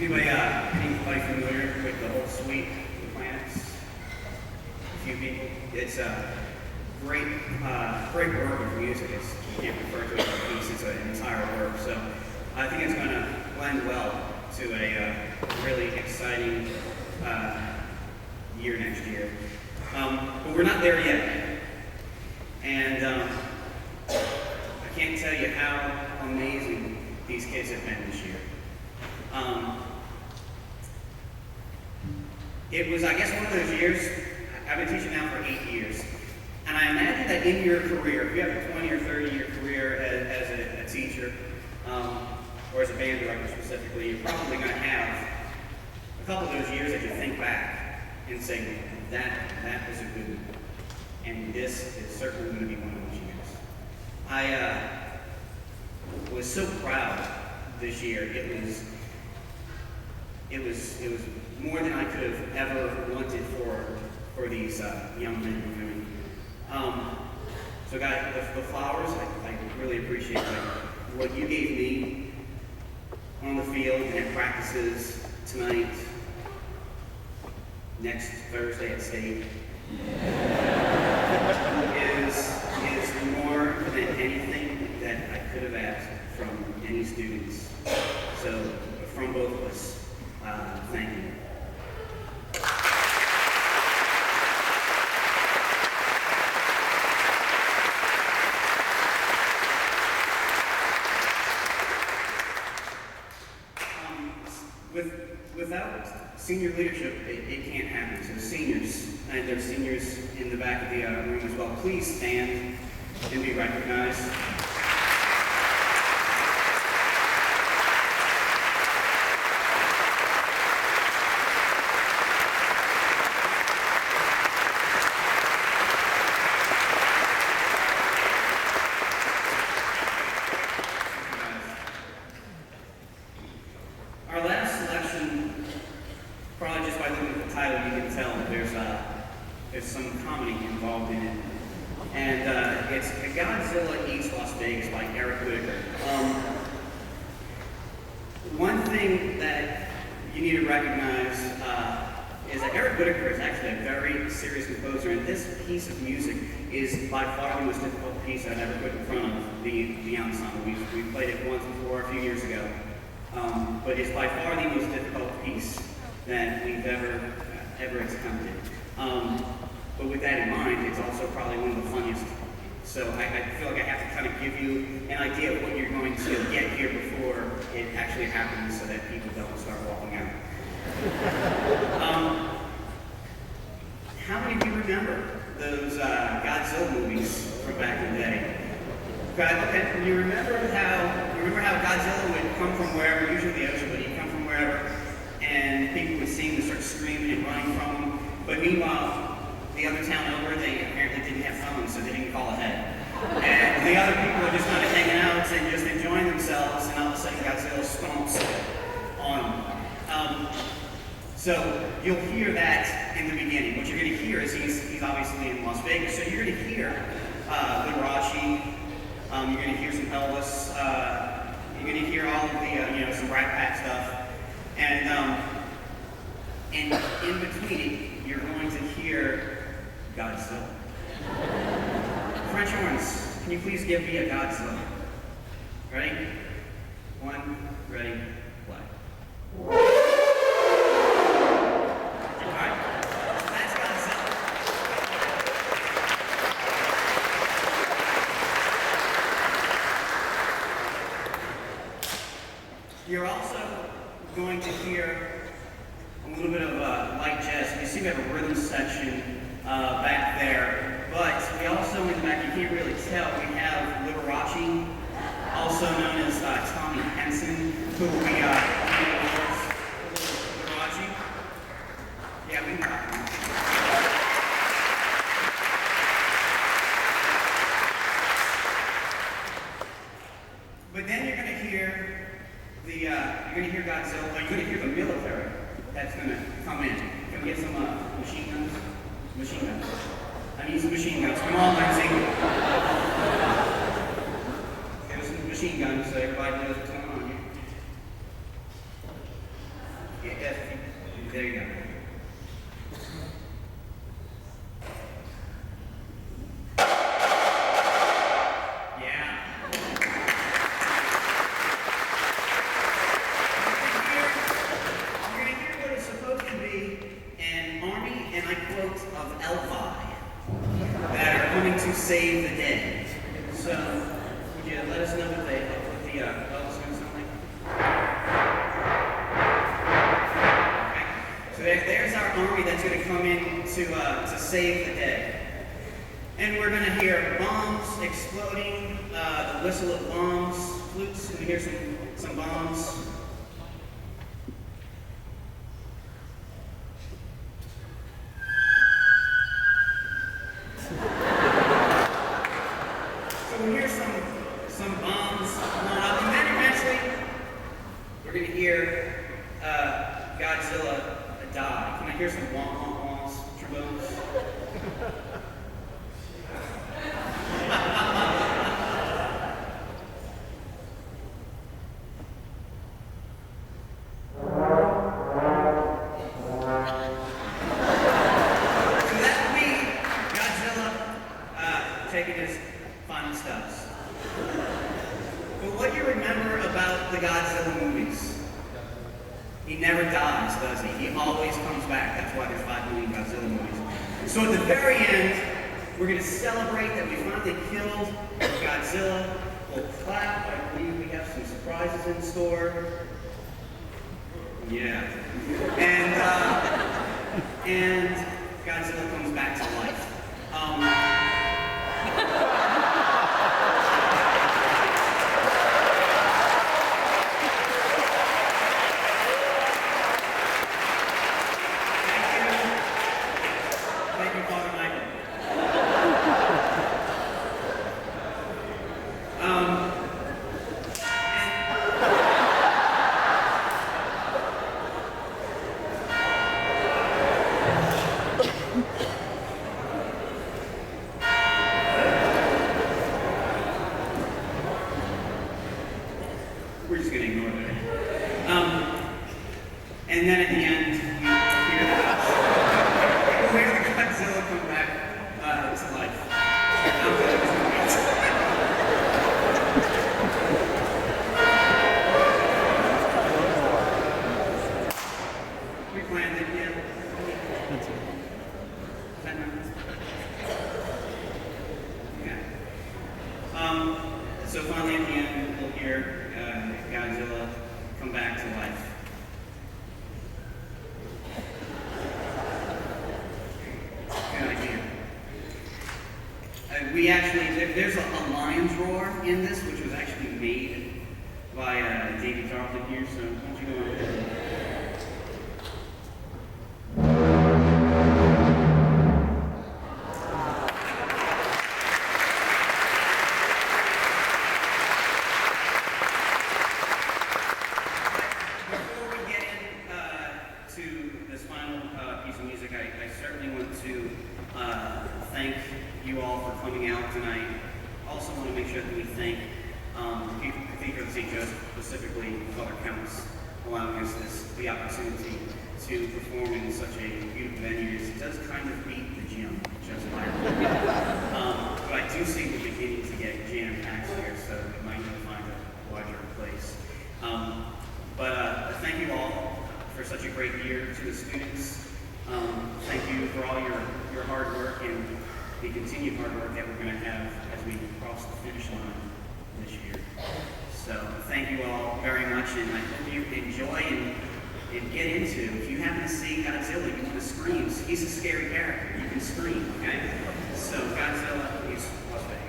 Anybody familiar with the whole suite of the planets? A few people. It's a great work of music. You can't refer to it as a piece. It's an entire work. So I think it's going to blend well to a really exciting year next year. But we're not there yet. And I can't tell you how amazing these kids have been this year. It was, I guess, one of those years. I've been teaching now for 8 years. And I imagine that in your career, if you have a 20 or 30-year career as a teacher, or as a band director specifically, you're probably going to have a couple of those years that you think back and say, that was a good one. And this is certainly going to be one of those years. I was so proud this year. It was more than I could have ever wanted for these young men and women. So guys, the flowers, I really appreciate what you gave me on the field and at practices tonight, next Thursday at state, is more than anything that I could have asked from any students. So from both of us, thank you. Without senior leadership, it can't happen. So seniors, and there's seniors in the back of the room as well, please stand and be recognized. Our last selection, probably just by looking at the title, you can tell there's some comedy involved in it. And it's Godzilla Eats Las Vegas by Eric Whitaker. One thing that you need to recognize is that Eric Whitaker is actually a very serious composer, and this piece of music is by far the most difficult piece I've ever put in front of the ensemble. We played it once before, a few years ago. But it's by far the most difficult piece that we've ever attempted. But with that in mind, it's also probably one of the funniest. So I feel like I have to kind of give you an idea of what you're going to get here before it actually happens so that people don't start walking out. How many of you remember those Godzilla movies from back in the day? Okay, you remember how Godzilla would come from wherever, usually the ocean, but he'd come from wherever, and people would see him and start screaming and running from him. But meanwhile, the other town over, they apparently didn't have phones, so they didn't call ahead. And the other people were just kind of hanging out and just enjoying themselves, and all of a sudden Godzilla stomps on them. So you'll hear that in the beginning. What you're going to hear is he's obviously in Las Vegas, so you're going to hear Liberace. You're going to hear some Elvis. You're going to hear all of the, some Brat Pack stuff. And in between, you're going to hear Godzilla. French horns, can you please give me a Godzilla? Ready? One, ready, play. You're also going to hear a little bit of light jazz. You see we have a rhythm section back there, but we also, in the back, you can't really tell, we have Liberace, also known as Tommy Henson, who will be Liberace. Yeah, we got him. But then you're going to hear Godzilla, you're going to hear the military that's going to come in. Can we get some machine guns? Machine guns. I need some machine guns. Come on, Lindsay. Give us some machine guns so everybody knows what's going on here. Yeah, there you go. To save the day. So, would you let us know what the bells do something? Okay. So there's our army that's going to come in to save the day. And we're going to hear bombs exploding, the whistle of bombs, flutes. We're going to hear some bombs. Godzilla die. Can I hear some wah-wah-wahs, trombones? So that would be Godzilla taking his final steps. But what do you remember about the Godzilla movies? He never dies, does he? He always comes back. That's why there's 5 million Godzilla movies. So at the very end, we're going to celebrate that we finally killed Godzilla. We'll clap. I believe we have some surprises in store. Yeah. And Godzilla comes back to life. We're just going to ignore that. And then at the end, we hear the Godzilla come back to life. We planned it, yeah. 10 minutes. Okay. So finally at the end, we'll hear Godzilla come back to life. Good idea. We actually, there's a lion's roar in this, which was actually made by Davey Tarleton here, so why don't you go ahead. Thank you all for coming out tonight. Also want to make sure that we thank Cathedral of St. Joseph, specifically Father Counts, allowing us the opportunity to perform in such a beautiful venue. It does kind of beat the gym, just like but I do see we're beginning to get jam-packed here, so we might need to find a larger place. But thank you all for such a great year to the students. Thank you for all your hard work and the continued hard work that we're going to have as we cross the finish line this year. So thank you all very much, and I hope you enjoy and get into. If you happen to see Godzilla, you want to scream. He's a scary character. You can scream, okay? So Godzilla Eats Las Vegas.